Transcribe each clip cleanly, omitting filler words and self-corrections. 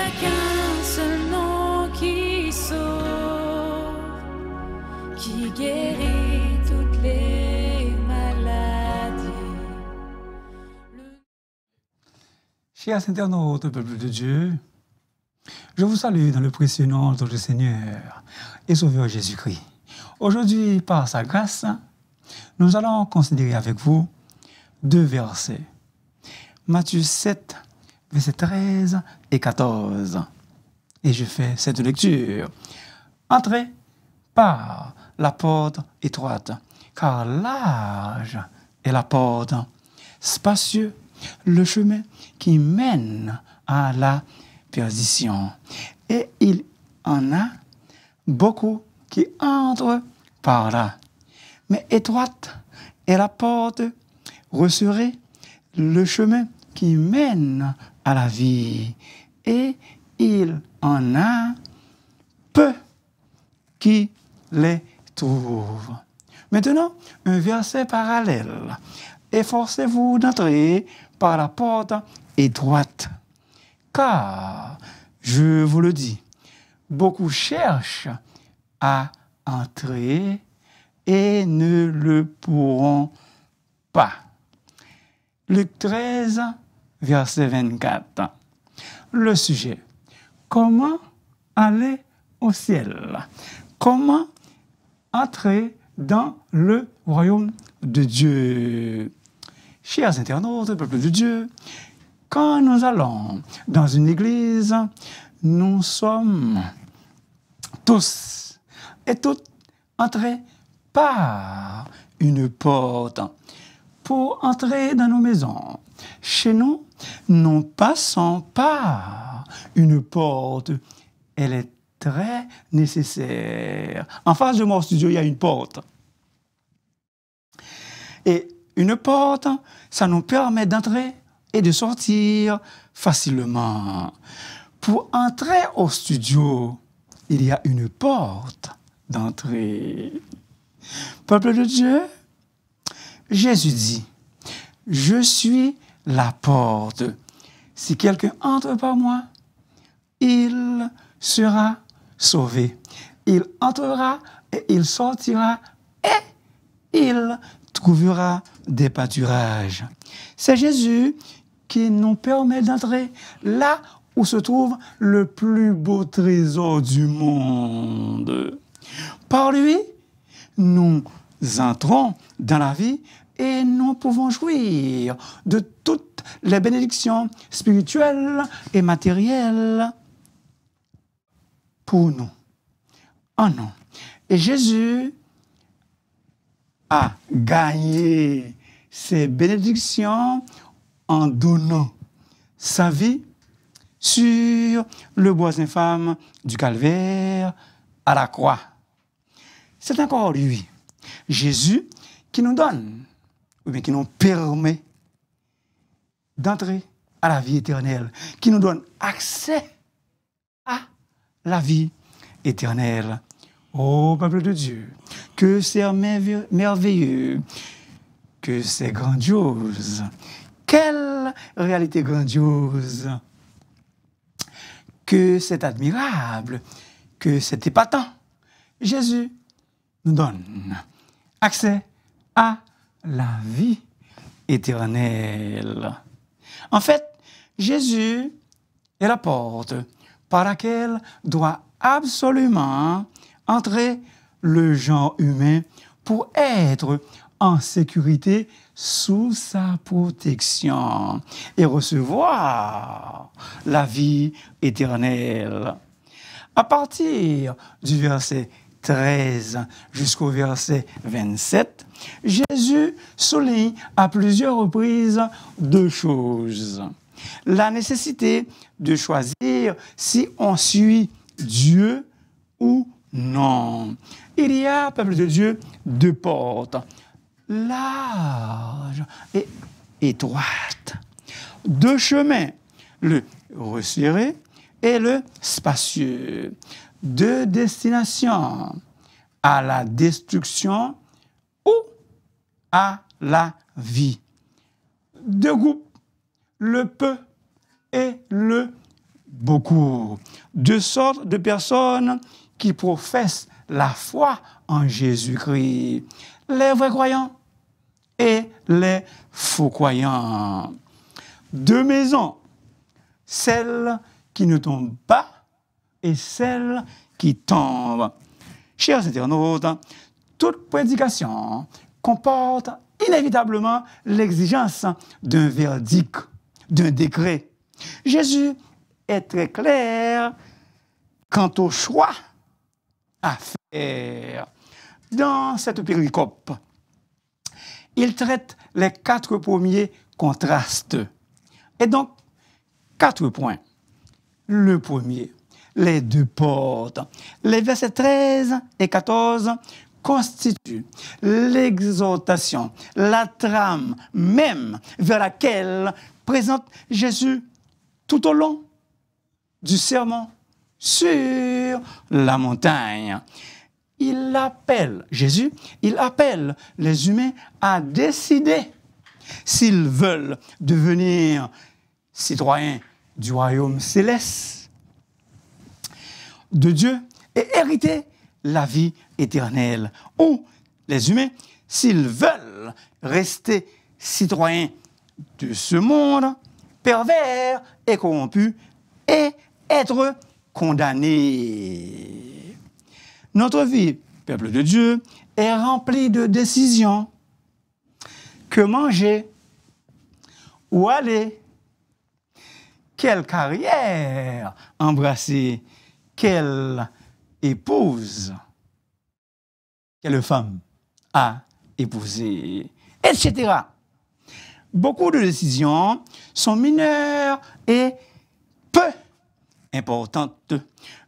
a qu'un seul nom qui sauve, qui guérit toutes les maladies. Chers internautes, peuple de Dieu, je vous salue dans le précieux nom de notre Seigneur et Sauveur Jésus-Christ. Aujourd'hui, par sa grâce, nous allons considérer avec vous deux versets. Matthieu 7, versets 13 et 14. Et je fais cette lecture. Entrez par la porte étroite, car large est la porte, spacieux le chemin qui mène à la perdition. Et il en a beaucoup qui entrent par là. Mais étroite est la porte, resserrée le chemin qui mène à la vie. Et il en a peu qui les trouvent. Maintenant, un verset parallèle. Efforcez-vous d'entrer par la porte étroite. Car, je vous le dis, beaucoup cherchent à entrer et ne le pourront pas. Luc 13, verset 24. Le sujet. Comment aller au ciel? Comment entrer dans le royaume de Dieu? Chers internautes, peuple de Dieu, quand nous allons dans une église, nous sommes tous et toutes entrés par une porte. Pour entrer dans nos maisons, chez nous, nous passons par une porte. Elle est très nécessaire. En face de mon studio, il y a une porte. Et une porte, ça nous permet d'entrer et de sortir facilement. Pour entrer au studio, il y a une porte d'entrée. Peuple de Dieu, Jésus dit, « Je suis la porte. Si quelqu'un entre par moi, il sera sauvé. Il entrera et il sortira et il trouvera des pâturages. » C'est Jésus qui nous permet d'entrer là où se trouve le plus beau trésor du monde. Par lui, nous entrons dans la vie et nous pouvons jouir de toutes les bénédictions spirituelles et matérielles pour nous, en nous. Et Jésus a gagné ces bénédictions en donnant sa vie sur le bois infâme du calvaire à la croix. C'est encore lui, Jésus, qui nous donne, ou bien qui nous permet d'entrer à la vie éternelle, qui nous donne accès à la vie éternelle. Ô peuple de Dieu, que c'est merveilleux, que c'est grandiose. Quelle réalité grandiose! Que c'est admirable, que c'est épatant. Jésus nous donne accès à la vie éternelle. En fait, Jésus est la porte par laquelle doit absolument entrer le genre humain pour être en sécurité sous sa protection et recevoir la vie éternelle. À partir du verset 13 jusqu'au verset 27, Jésus souligne à plusieurs reprises deux choses. La nécessité de choisir si on suit Dieu ou non. Il y a, peuple de Dieu, deux portes, larges et étroites. Deux chemins, le resserré et le spacieux. Deux destinations, à la destruction ou à la vie. Deux groupes, le peu et le beaucoup de sortes de personnes qui professent la foi en Jésus-Christ. Les vrais croyants et les faux croyants. Deux maisons, celle qui ne tombe pas et celle qui tombe. Chers internautes, toute prédication comporte inévitablement l'exigence d'un verdict, d'un décret. Jésus est très clair quant au choix à faire. Dans cette péricope, il traite les 4 premiers contrastes. Et donc, 4 points. Le premier, les 2 portes. Les versets 13 et 14 constituent l'exhortation, la trame même vers laquelle présente Jésus tout au long du sermon sur la montagne. Jésus appelle les humains à décider s'ils veulent devenir citoyens du royaume céleste de Dieu et hériter la vie éternelle. Ou les humains, s'ils veulent rester citoyens de ce monde pervers et corrompu et être condamnés. Notre vie, peuple de Dieu, est remplie de décisions. Que manger? Où aller? Quelle carrière embrasser? Quelle épouse? Quelle femme à épouser? Etc. Beaucoup de décisions sont mineures et peu importantes,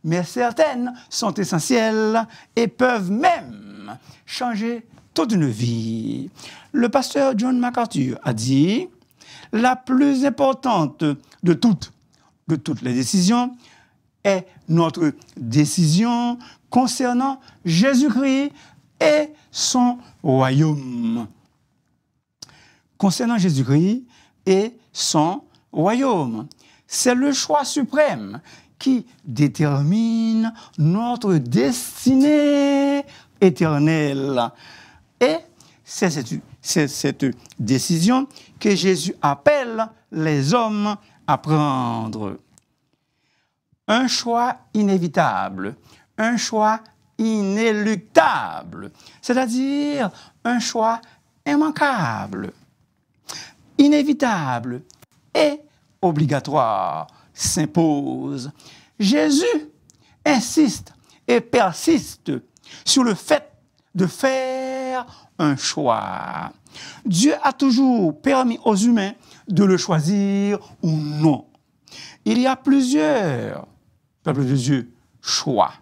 mais certaines sont essentielles et peuvent même changer toute une vie. Le pasteur John MacArthur a dit « La plus importante de toutes les décisions est notre décision concernant Jésus-Christ et son royaume. » Concernant Jésus-Christ et son royaume. C'est le choix suprême qui détermine notre destinée éternelle. Et c'est cette décision que Jésus appelle les hommes à prendre. Un choix inévitable, un choix inéluctable, c'est-à-dire un choix immanquable, inévitable et obligatoire s'impose. Jésus insiste et persiste sur le fait de faire un choix. Dieu a toujours permis aux humains de le choisir ou non. Il y a plusieurs, peuple de Dieu, choix.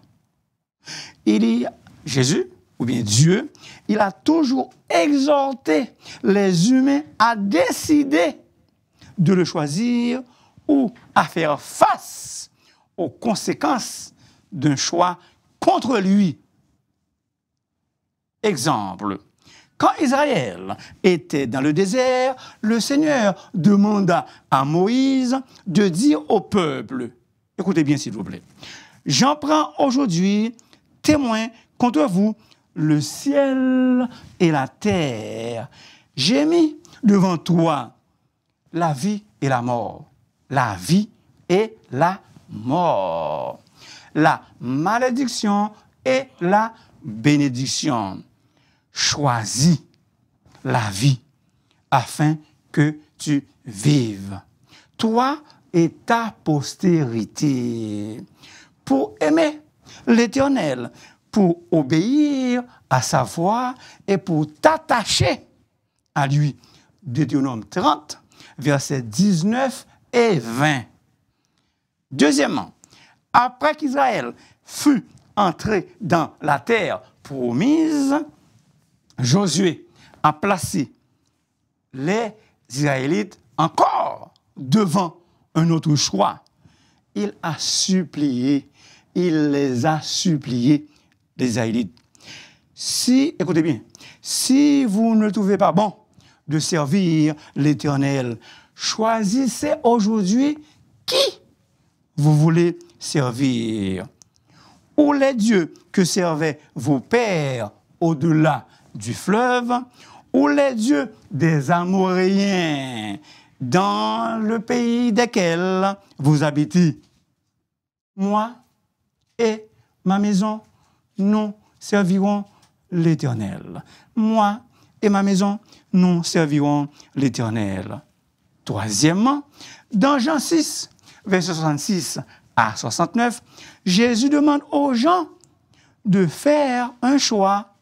Jésus, ou bien Dieu, il a toujours exhorté les humains à décider de le choisir ou à faire face aux conséquences d'un choix contre lui. Exemple, quand Israël était dans le désert, le Seigneur demanda à Moïse de dire au peuple, écoutez bien s'il vous plaît, « J'en prends aujourd'hui témoin contre vous le ciel et la terre. J'ai mis devant toi la vie et la mort. La vie et la mort. La malédiction et la bénédiction. Choisis la vie afin que tu vives. Toi et ta postérité. Pour aimer l'Éternel, pour obéir à sa voix et pour t'attacher à lui. Deutéronome 30, versets 19 et 20. Deuxièmement, après qu'Israël fut entré dans la terre promise, Josué a placé les Israélites encore devant un autre choix. Il les a suppliés, les Israélites. Écoutez bien, si vous ne trouvez pas bon de servir l'Éternel, choisissez aujourd'hui qui vous voulez servir? Ou les dieux que servaient vos pères au-delà du fleuve, ou les dieux des Amoréens dans le pays desquels vous habitez? Moi et ma maison, nous servirons l'Éternel. Moi et ma maison, nous servirons l'Éternel. Troisièmement, dans Jean 6, verset 66 à 69, Jésus demande aux gens de faire un choix.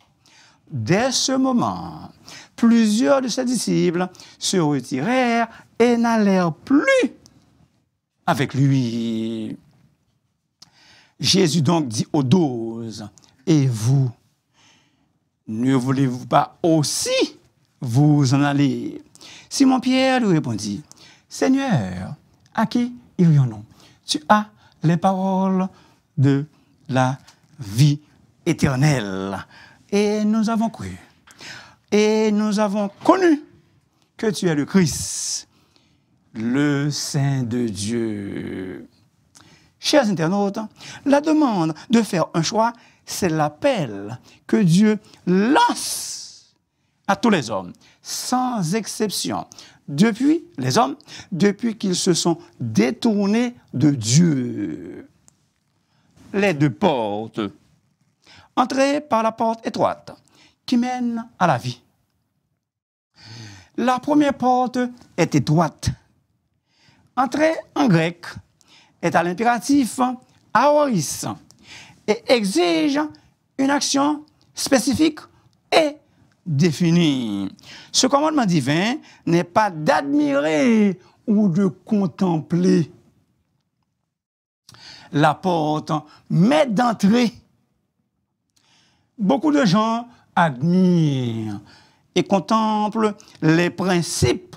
Dès ce moment, plusieurs de ses disciples se retirèrent et n'allèrent plus avec lui. Jésus donc dit aux 12, « Et vous, ne voulez-vous pas aussi vous en aller ?» Simon-Pierre lui répondit, « Seigneur, à qui irions-nous? Tu as les paroles de la vie éternelle. Et nous avons cru. Et nous avons connu que tu es le Christ, le Saint de Dieu. » Chers internautes, la demande de faire un choix, c'est l'appel que Dieu lance à tous les hommes, sans exception. Depuis qu'ils se sont détournés de Dieu. Les deux portes. Entrez par la porte étroite qui mène à la vie. La première porte est étroite. Entrer en grec est à l'impératif aoris et exige une action spécifique et définie. Ce commandement divin n'est pas d'admirer ou de contempler la porte, mais d'entrer. Beaucoup de gens admirent et contemplent les principes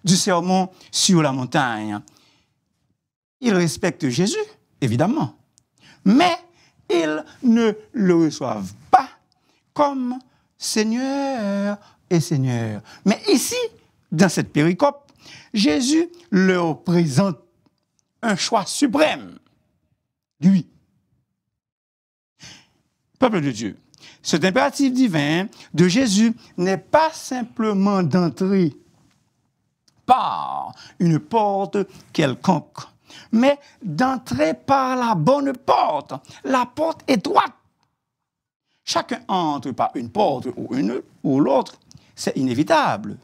du sermon sur la montagne. Ils respectent Jésus, évidemment, mais ils ne le reçoivent pas comme Seigneur et Seigneur. Mais ici, dans cette péricope, Jésus leur présente un choix suprême. Lui, peuple de Dieu, cet impératif divin de Jésus n'est pas simplement d'entrer par une porte quelconque, mais d'entrer par la bonne porte, la porte étroite. Chacun entre par une porte ou une ou l'autre, c'est inévitable.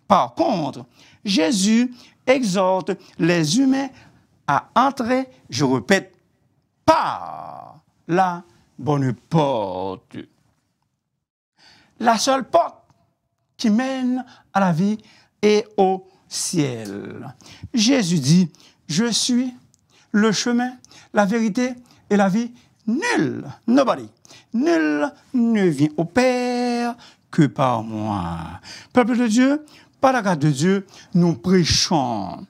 Par contre, Jésus exhorte les humains à entrer, je répète, par la bonne porte. La seule porte qui mène à la vie et au ciel. Jésus dit, « Je suis le chemin, la vérité et la vie. Nul, nobody, nul ne vient au Père que par moi. » Peuple de Dieu, par la grâce de Dieu, nous prêchons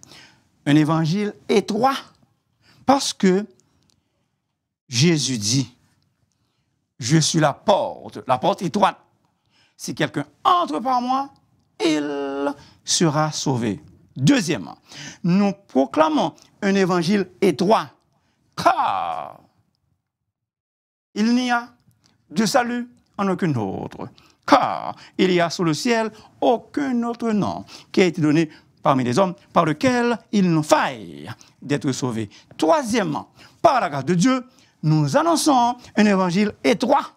un évangile étroit parce que Jésus dit, je suis la porte étroite. Si quelqu'un entre par moi, il sera sauvé. Deuxièmement, nous proclamons un évangile étroit, car il n'y a de salut en aucun autre. Car il y a sous le ciel aucun autre nom qui a été donné parmi les hommes par lequel il nous faille d'être sauvés. Troisièmement, par la grâce de Dieu, nous annonçons un évangile étroit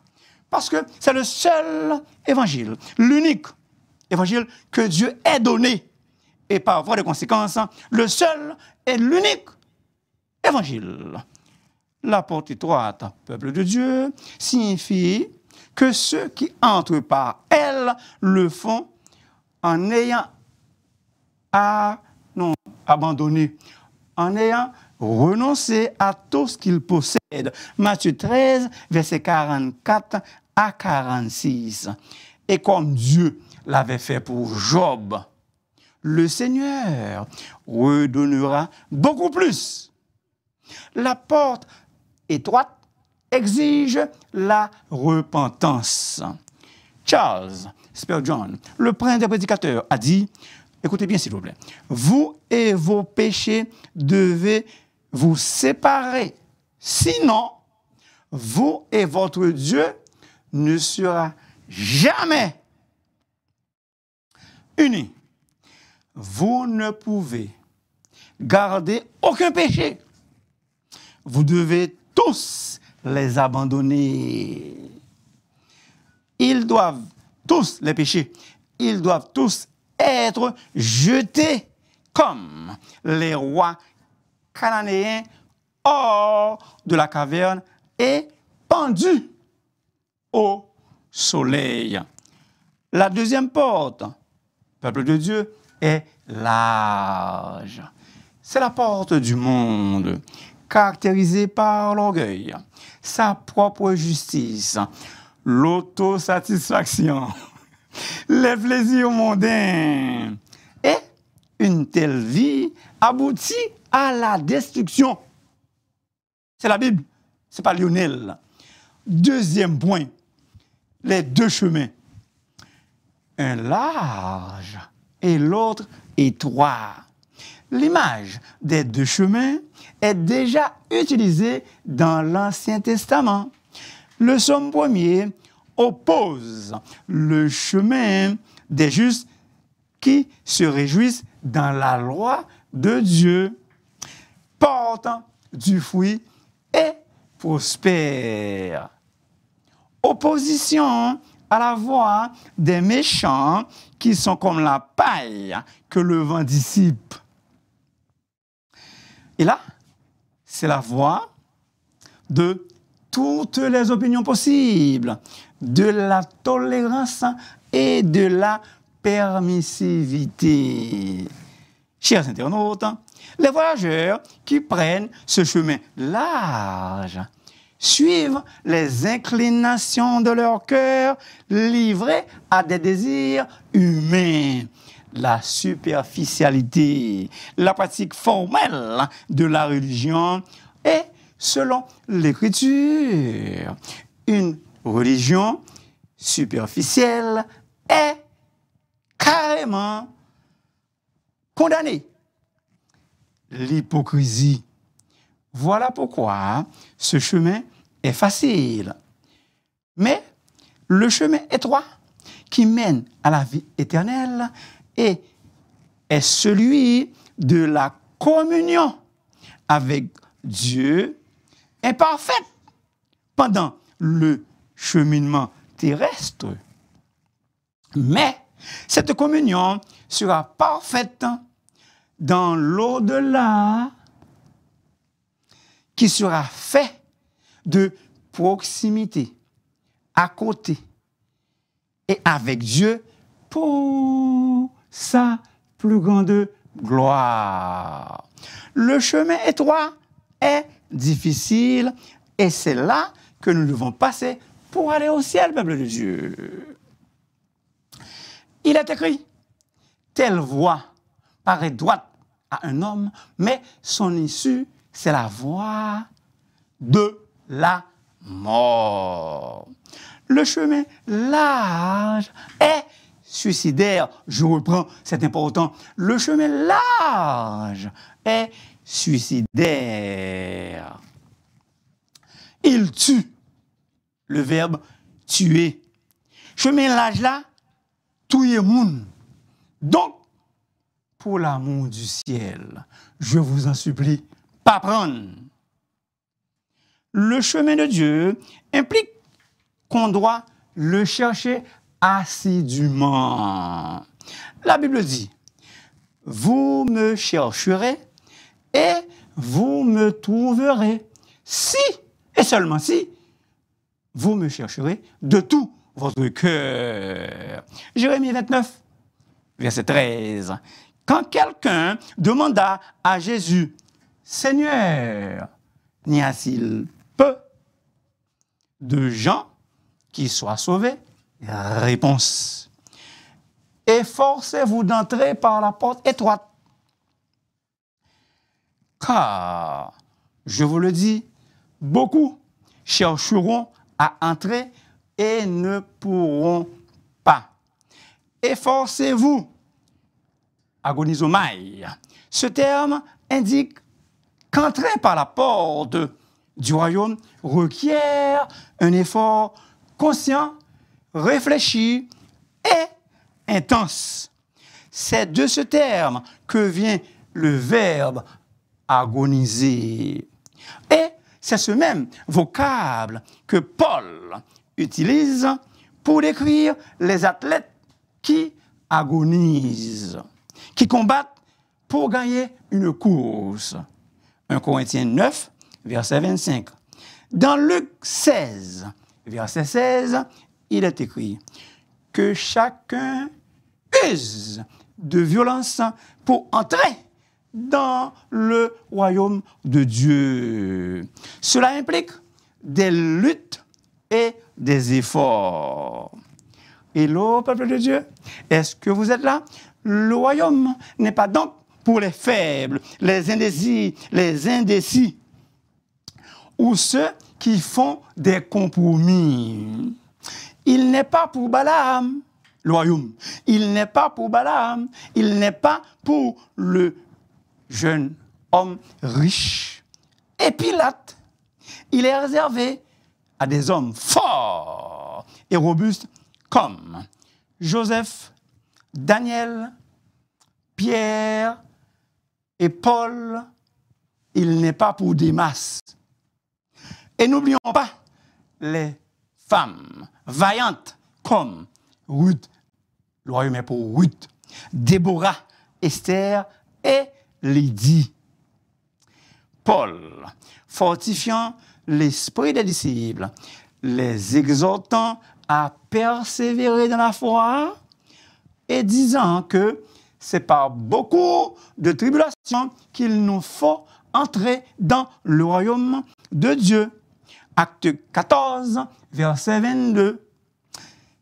parce que c'est le seul évangile, l'unique évangile que Dieu ait donné. Et par voie de conséquence, le seul et l'unique évangile. La porte étroite, peuple de Dieu, signifie que ceux qui entrent par elle le font en ayant abandonné, en ayant renoncé à tout ce qu'ils possèdent. Matthieu 13, versets 44 à 46. Et comme Dieu l'avait fait pour Job, le Seigneur redonnera beaucoup plus. La porte étroite exige la repentance. Charles Spurgeon, le prince des prédicateurs, a dit, écoutez bien s'il vous plaît, vous et vos péchés devez vous séparer. Sinon, vous et votre Dieu ne sera jamais unis. Vous ne pouvez garder aucun péché. Vous devez tous les abandonner. Ils doivent tous, les péchés, ils doivent tous être jetés comme les rois cananéens hors de la caverne et pendus au soleil. La deuxième porte, peuple de Dieu, est large. C'est la porte du monde, caractérisée par l'orgueil, sa propre justice, l'autosatisfaction, les plaisirs mondains. Et une telle vie aboutit à la destruction. C'est la Bible, c'est pas Lionel. Deuxième point, les deux chemins. Un large et l'autre étroit. L'image des deux chemins est déjà utilisée dans l'Ancien Testament. Le psaume 1er oppose le chemin des justes qui se réjouissent dans la loi de Dieu, portant du fruit et prospère. Opposition à la voix des méchants qui sont comme la paille que le vent dissipe. Et là, c'est la voix de toutes les opinions possibles, de la tolérance et de la permissivité. Chers internautes, les voyageurs qui prennent ce chemin large suivent les inclinations de leur cœur livrés à des désirs humains. La superficialité, la pratique formelle de la religion et, selon l'Écriture, une religion superficielle est carrément condamnée. L'hypocrisie. Voilà pourquoi ce chemin est facile. Mais le chemin étroit qui mène à la vie éternelle est celui de la communion avec Dieu imparfaite pendant le cheminement terrestre. Mais cette communion sera parfaite dans l'au-delà qui sera fait de proximité, à côté et avec Dieu pour sa plus grande gloire. Le chemin étroit est difficile et c'est là que nous devons passer pour aller au ciel, peuple de Dieu. Il est écrit, telle voie paraît droite à un homme, mais son issue, c'est la voie de la mort. Le chemin large est suicidaire. Je reprends, c'est important. Le chemin large est suicidaire. Il tue. Le verbe tuer. Chemin large là, tuer moun. Donc, pour l'amour du ciel, je vous en supplie, pas prendre. Le chemin de Dieu implique qu'on doit le chercher assidûment. La Bible dit, vous me chercherez et vous me trouverez si, et seulement si, vous me chercherez de tout votre cœur. Jérémie 29, verset 13. Quand quelqu'un demanda à Jésus, Seigneur, n'y a-t-il peu de gens qui soient sauvés? Réponse. Efforcez-vous d'entrer par la porte étroite. Car, je vous le dis, beaucoup chercheront à entrer et ne pourront pas. Efforcez-vous. Agonizomai. Ce terme indique qu'entrer par la porte du royaume requiert un effort conscient, réfléchi et intense. C'est de ce terme que vient le verbe agoniser. Et c'est ce même vocable que Paul utilise pour décrire les athlètes qui agonisent, qui combattent pour gagner une course. 1 Corinthiens 9, verset 25. Dans Luc 16, verset 16, il est écrit que chacun use de violence pour entrer dans le royaume de Dieu. Cela implique des luttes et des efforts. Hello, peuple de Dieu, est-ce que vous êtes là? Le royaume n'est pas donc pour les faibles, les indécis, ou ceux qui font des compromis. Il n'est pas pour Balaam, le royaume. Il n'est pas pour Balaam. Il n'est pas pour le jeune homme riche. Et Pilate, il est réservé à des hommes forts et robustes comme Joseph, Daniel, Pierre et Paul. Il n'est pas pour des masses. Et n'oublions pas les femmes vaillantes comme Ruth, le royaume est pour Ruth, Déborah, Esther et Lydie. Paul, fortifiant l'esprit des disciples, les exhortant à persévérer dans la foi et disant que c'est par beaucoup de tribulations qu'il nous faut entrer dans le royaume de Dieu. Acte 14, verset 22.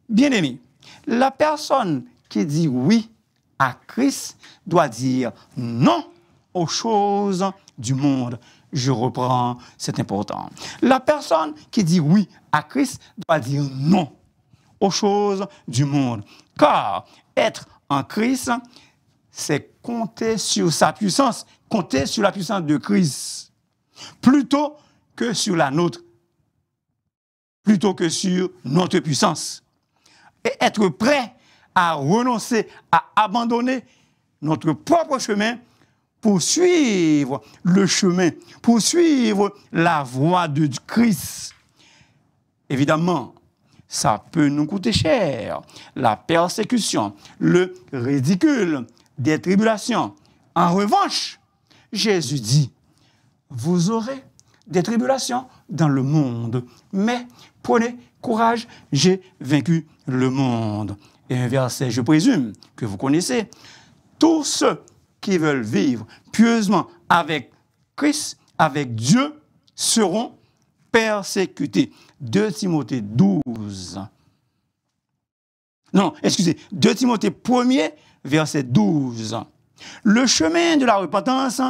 Bien-aimés, la personne qui dit oui à Christ doit dire non aux choses du monde. Je reprends, c'est important. La personne qui dit oui à Christ doit dire non aux choses du monde. Car être en Christ, c'est compter sur sa puissance, compter sur la puissance de Christ, plutôt que sur la nôtre, plutôt que sur notre puissance. Et être prêt à renoncer, à abandonner notre propre chemin pour suivre le chemin, pour suivre la voie de Christ. Évidemment, ça peut nous coûter cher. La persécution, le ridicule, des tribulations. En revanche, Jésus dit, vous aurez des tribulations dans le monde, mais prenez courage, j'ai vaincu le monde. Et un verset, je présume, que vous connaissez. Tous ceux qui veulent vivre pieusement avec Christ, avec Dieu, seront persécutés. 2 Timothée 12. Non, excusez, 2 Timothée 1er, verset 12. Le chemin de la repentance,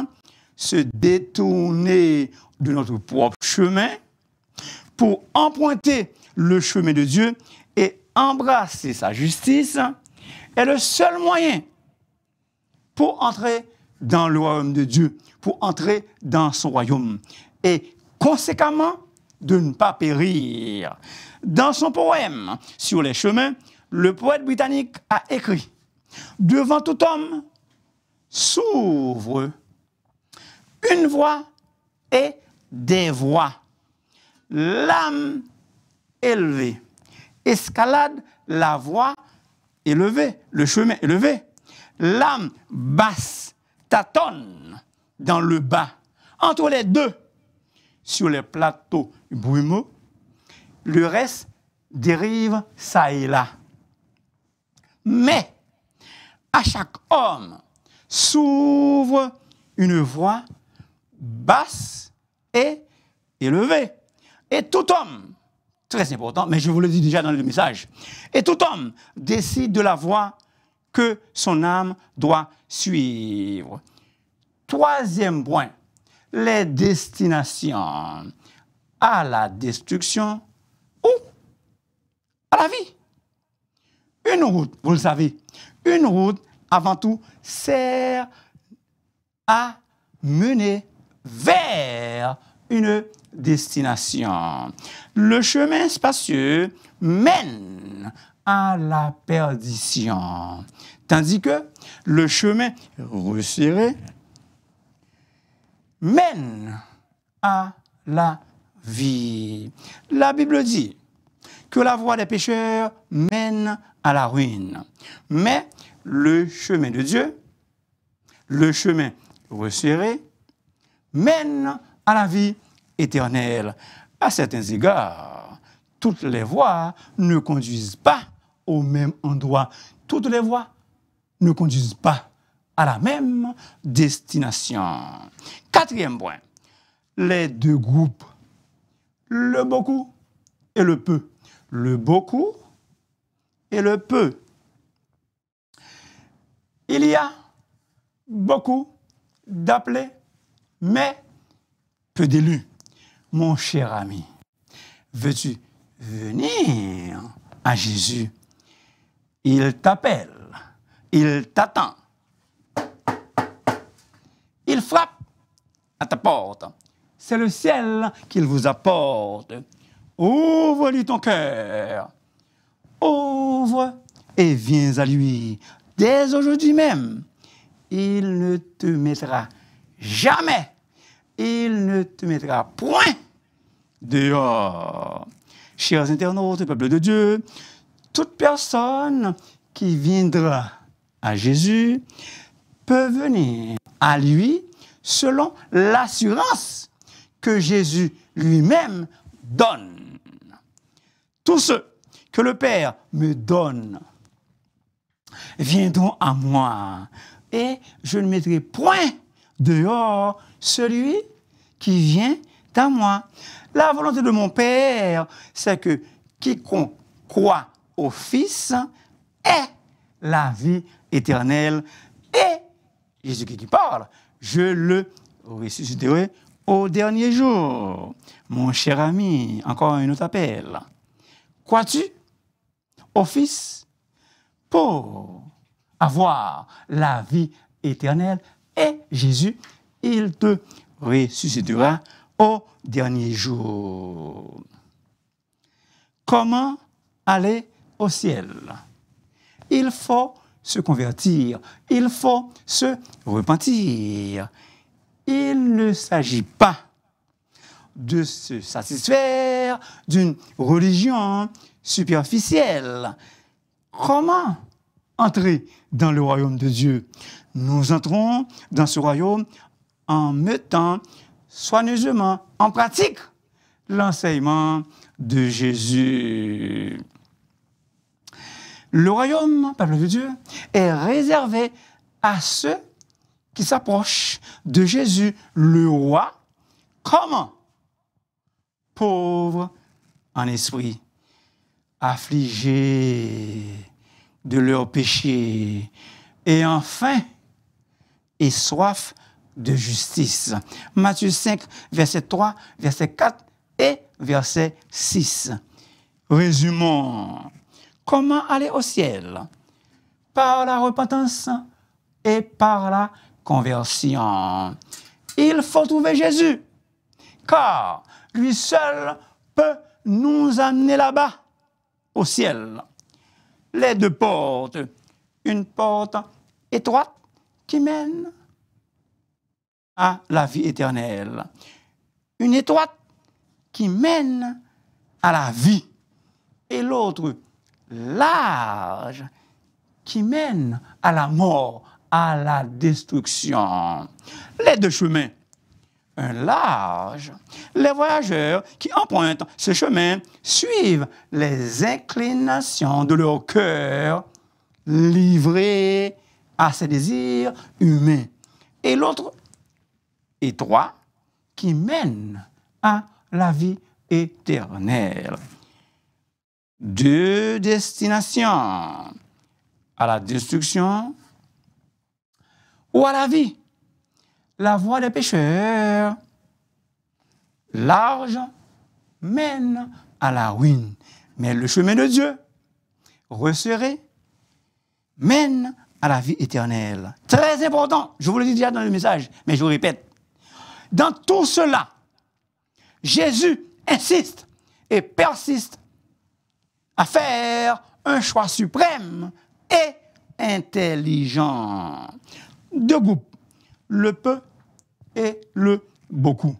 se détourner de notre propre chemin pour emprunter le chemin de Dieu et embrasser sa justice est le seul moyen pour entrer dans le royaume de Dieu, pour entrer dans son royaume et conséquemment de ne pas périr. Dans son poème sur les chemins, le poète britannique a écrit « Devant tout homme s'ouvre une voie et des voies. L'âme élevée escalade la voie élevée, le chemin élevé. L'âme basse tâtonne dans le bas. Entre les deux, sur les plateaux brumeux, le reste dérive ça et là. Mais à chaque homme s'ouvre une voie basse et élevée. Et tout homme, très important, mais je vous le dis déjà dans le message, et tout homme décide de la voie que son âme doit suivre. 3e point, les destinations à la destruction ou à la vie. Une route, vous le savez, une route, avant tout, sert à mener vers une destination. Le chemin spacieux mène à la perdition, tandis que le chemin resserré mène à la vie. La Bible dit que la voie des pécheurs mène à la ruine, mais le chemin de Dieu, le chemin resserré, mène à la vie éternelle. À certains égards, toutes les voies ne conduisent pas au même endroit. Toutes les voies ne conduisent pas à la même destination. Quatrième point, les deux groupes, le beaucoup et le peu. Le beaucoup et le peu. Il y a beaucoup d'appelés, mais peu d'élus. Mon cher ami, veux-tu venir à Jésus? Il t'appelle, il t'attend. Il frappe à ta porte. C'est le ciel qu'il vous apporte. Ouvre-lui ton cœur. Ouvre et viens à lui. Dès aujourd'hui même, il ne te mettra jamais, il ne te mettra point dehors. Chers internautes, peuple de Dieu, toute personne qui viendra à Jésus peut venir à lui selon l'assurance que Jésus lui-même donne. Tous ceux que le Père me donne viendront à moi, et je ne mettrai point dehors celui qui vient à moi. La volonté de mon Père, c'est que quiconque croit au Fils ait la vie éternelle. Et Jésus qui parle, je le ressusciterai au dernier jour. Mon cher ami, encore un autre appel. Crois-tu au Fils pour avoir la vie éternelle? Et Jésus, il te ressuscitera au dernier jour. Comment aller au ciel? Il faut se convertir, il faut se repentir. Il ne s'agit pas de se satisfaire d'une religion superficielle. Comment entrer dans le royaume de Dieu? Nous entrons dans ce royaume en mettant soigneusement en pratique l'enseignement de Jésus. Le royaume, peuple de Dieu, est réservé à ceux qui s'approchent de Jésus, le roi. Comment? Pauvres en esprit, affligés de leurs péchés, et enfin, et soif de justice. Matthieu 5, verset 3, verset 4 et verset 6. Résumons. Comment aller au ciel? Par la repentance et par la conversion. Il faut trouver Jésus, car lui seul peut nous amener là-bas, au ciel. Les deux portes, une porte étroite qui mène à la vie éternelle, une étroite qui mène à la vie, et l'autre large qui mène à la mort, à la destruction. Les deux chemins, un large, les voyageurs qui empruntent ce chemin suivent les inclinations de leur cœur, livrés à ses désirs humains. Et l'autre, étroit, qui mène à la vie éternelle. Deux destinations, à la destruction ou à la vie. La voie des pécheurs, large, mène à la ruine. Mais le chemin de Dieu, resserré, mène à la vie éternelle. Très important, je vous le dis déjà dans le message, mais je vous répète. Dans tout cela, Jésus insiste et persiste à faire un choix suprême et intelligent. Deux groupes, le peu et le beaucoup.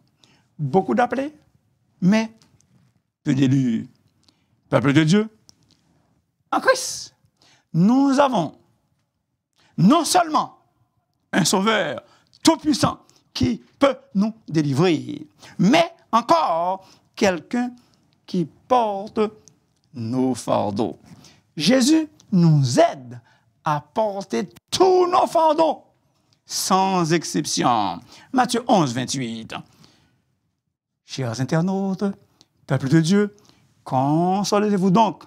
Beaucoup d'appelés, mais peu d'élus. Peuple de Dieu, en Christ, nous avons non seulement un sauveur tout-puissant qui peut nous délivrer, mais encore quelqu'un qui porte nos fardeaux. Jésus nous aide à porter tous nos fardeaux, sans exception. Matthieu 11, 28. Chers internautes, peuple de Dieu, consolez-vous donc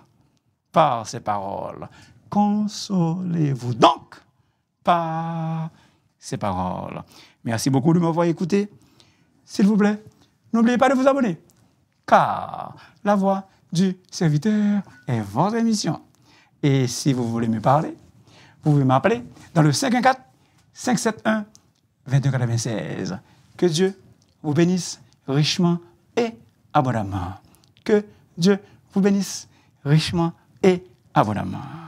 par ces paroles. Consolez-vous donc par ces paroles. Merci beaucoup de m'avoir écouté. S'il vous plaît, n'oubliez pas de vous abonner, car la voix du serviteur est votre émission. Et si vous voulez me parler, vous pouvez m'appeler dans le 514-571-2296. Que Dieu vous bénisse richement et abondamment. Que Dieu vous bénisse richement et abondamment.